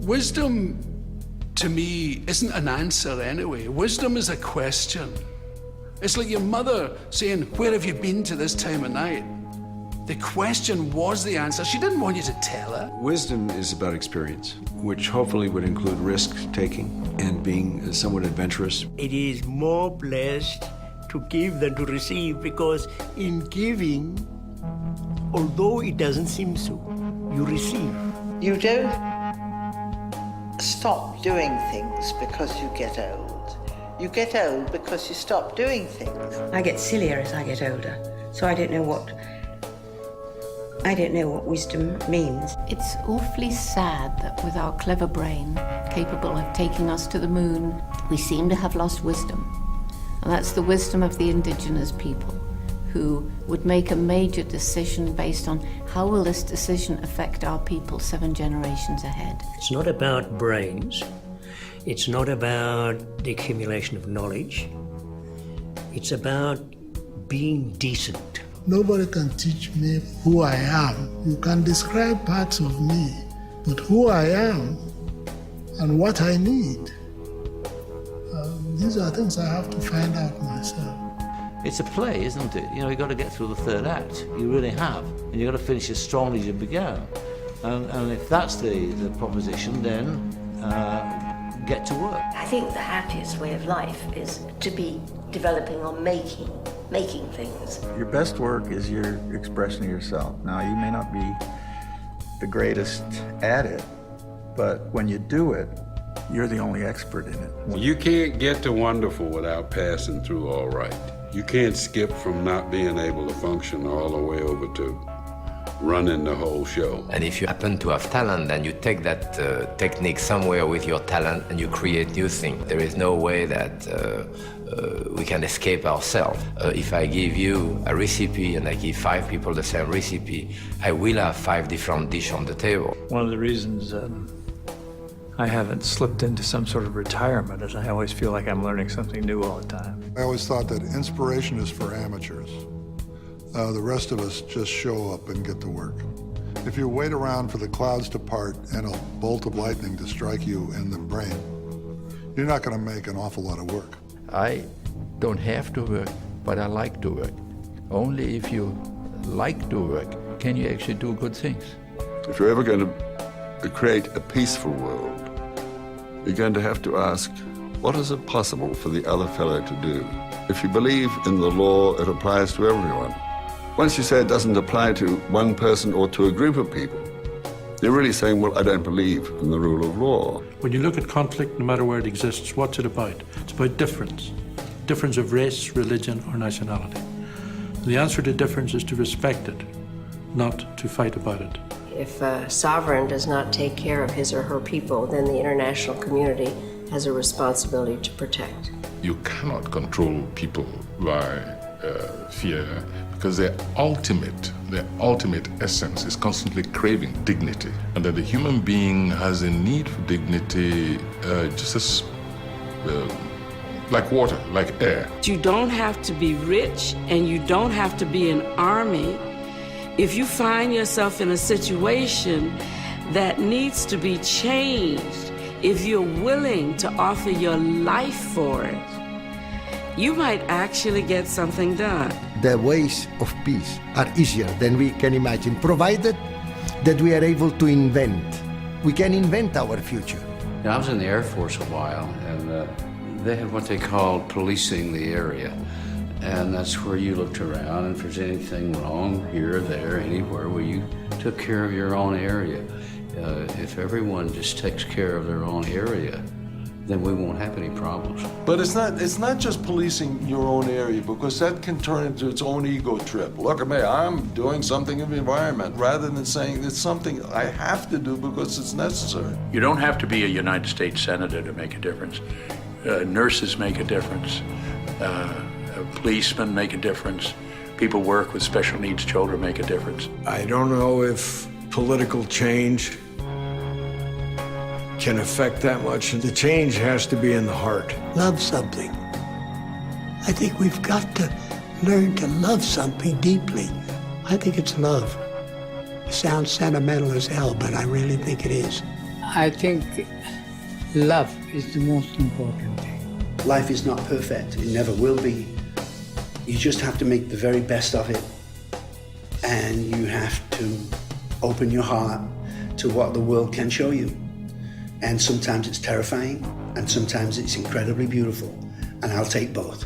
Wisdom, to me, isn't an answer anyway. Wisdom is a question. It's like your mother saying, where have you been to this time of night? The question was the answer. She didn't want you to tell her. Wisdom is about experience, which hopefully would include risk-taking and being somewhat adventurous. It is more blessed to give than to receive, because in giving, although it doesn't seem so, you receive. You don't stop doing things because you get old. You get old because you stop doing things. I get sillier as I get older, so I don't know what wisdom means. It's awfully sad that with our clever brain, capable of taking us to the moon, we seem to have lost wisdom. And that's the wisdom of the indigenous people, who would make a major decision based on how will this decision affect our people 7 generations ahead. It's not about brains. It's not about the accumulation of knowledge. It's about being decent. Nobody can teach me who I am. You can describe parts of me, but who I am and what I need, these are things I have to find out myself. It's a play, isn't it? You know, you've got to get through the 3rd act. You really have. And you've got to finish as strongly as you began. And if that's the proposition, then get to work. I think the happiest way of life is to be developing or making things. Your best work is your expression of yourself. Now, you may not be the greatest at it, but when you do it, you're the only expert in it. You can't get to wonderful without passing through all right. You can't skip from not being able to function all the way over to running the whole show. And if you happen to have talent, then you take that technique somewhere with your talent and you create new things. There is no way that we can escape ourselves. If I give you a recipe and I give 5 people the same recipe, I will have 5 different dishes on the table. One of the reasons I haven't slipped into some sort of retirement is I always feel like I'm learning something new all the time. I always thought that inspiration is for amateurs. The rest of us just show up and get to work. If you wait around for the clouds to part and a bolt of lightning to strike you in the brain, you're not going to make an awful lot of work. I don't have to work, but I like to work. Only if you like to work can you actually do good things. If you're ever going to create a peaceful world, you're going to have to ask, what is it possible for the other fellow to do? If you believe in the law, it applies to everyone. Once you say it doesn't apply to one person or to a group of people, you're really saying, well, I don't believe in the rule of law. When you look at conflict, no matter where it exists, what's it about? It's about difference. Difference of race, religion, or nationality. The answer to difference is to respect it, not to fight about it. If a sovereign does not take care of his or her people, then the international community has a responsibility to protect. You cannot control people by fear, because their ultimate essence is constantly craving dignity, and that the human being has a need for dignity just as like water, like air. You don't have to be rich, and you don't have to be an army. If you find yourself in a situation that needs to be changed, if you're willing to offer your life for it, you might actually get something done. The ways of peace are easier than we can imagine, provided that we are able to invent. We can invent our future. You know, I was in the Air Force a while, and they had what they called policing the area. And that's where you looked around, and if there's anything wrong here or there, anywhere, where you took care of your own area. If everyone just takes care of their own area, then we won't have any problems. But it's not just policing your own area, because that can turn into its own ego trip. Look at me, I'm doing something in the environment, rather than saying it's something I have to do because it's necessary. You don't have to be a United States Senator to make a difference. Nurses make a difference. Policemen make a difference. People work with special needs children make a difference. I don't know if political change can affect that much. The change has to be in the heart. Love something. I think we've got to learn to love something deeply. I think it's love. It sounds sentimental as hell, but I really think it is. I think love is the most important thing. Life is not perfect. It never will be. You just have to make the very best of it. And you have to open your heart to what the world can show you. And sometimes it's terrifying, and sometimes it's incredibly beautiful. And I'll take both.